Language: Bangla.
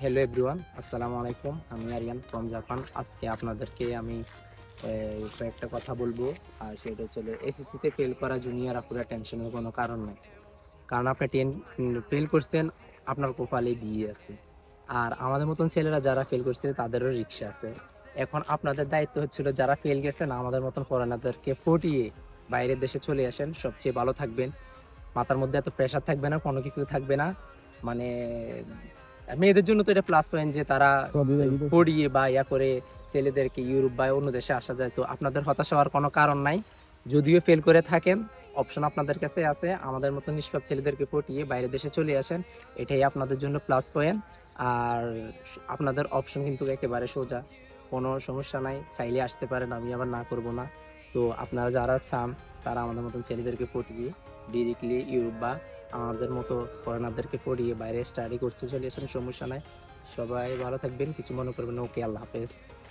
হ্যালো এভরিওয়ান, আসসালামু আলাইকুম। আমি আরিয়ান ফ্রম জাপান। আজকে আপনাদেরকে আমি কয়েকটা কথা বলবো। আর সেটা হচ্ছে এসএসসিতে ফেল করা জুনিয়র আপুরা টেনশনের কোনো কারণ নেই। কারণ আপনি ফেল করছেন, আপনার কপালে বিয়ে আছে। আর আমাদের মতন ছেলেরা যারা ফেল করছে তাদেরও রিক্সা আছে। এখন আপনাদের দায়িত্ব হচ্ছিল যারা ফেল গেছেন আমাদের মতন ফরেনারদেরকে পটিয়ে বাইরের দেশে চলে আসেন, সবচেয়ে ভালো থাকবেন। মাথার মধ্যে এত প্রেশার থাকবে না, কোনো কিছু থাকবে না। মানে মেয়েদের জন্য তো এটা প্লাস পয়েন্ট যে তারা পড়িয়ে বা ইয়া করে ছেলেদেরকে ইউরোপ বা অন্য দেশে আসা যায়। তো আপনাদের হতাশ হওয়ার কোনো কারণ নাই। যদিও ফেল করে থাকেন, অপশন আপনাদের কাছে আছে। আমাদের মতো নিষ্পাপ ছেলেদেরকে পটিয়ে বাইরের দেশে চলে আসেন, এটাই আপনাদের জন্য প্লাস পয়েন্ট। আর আপনাদের অপশন কিন্তু একেবারে সোজা, কোনো সমস্যা নাই, চাইলে আসতে পারেন, আমি আবার না করব না। তো আপনারা যারা চান তারা আমাদের মতন ছেলেদেরকে পটিয়ে ডিরেক্টলি ইউরোপ বা আমাদের মতো ফরেনারদেরকে পড়িয়ে বাইরে স্টাডি করতে চলে আসেন, সমস্যা নাই। সবাই ভালো থাকবেন, কিছু মনে করবেন না। ওকে, আল্লাহ হাফেজ।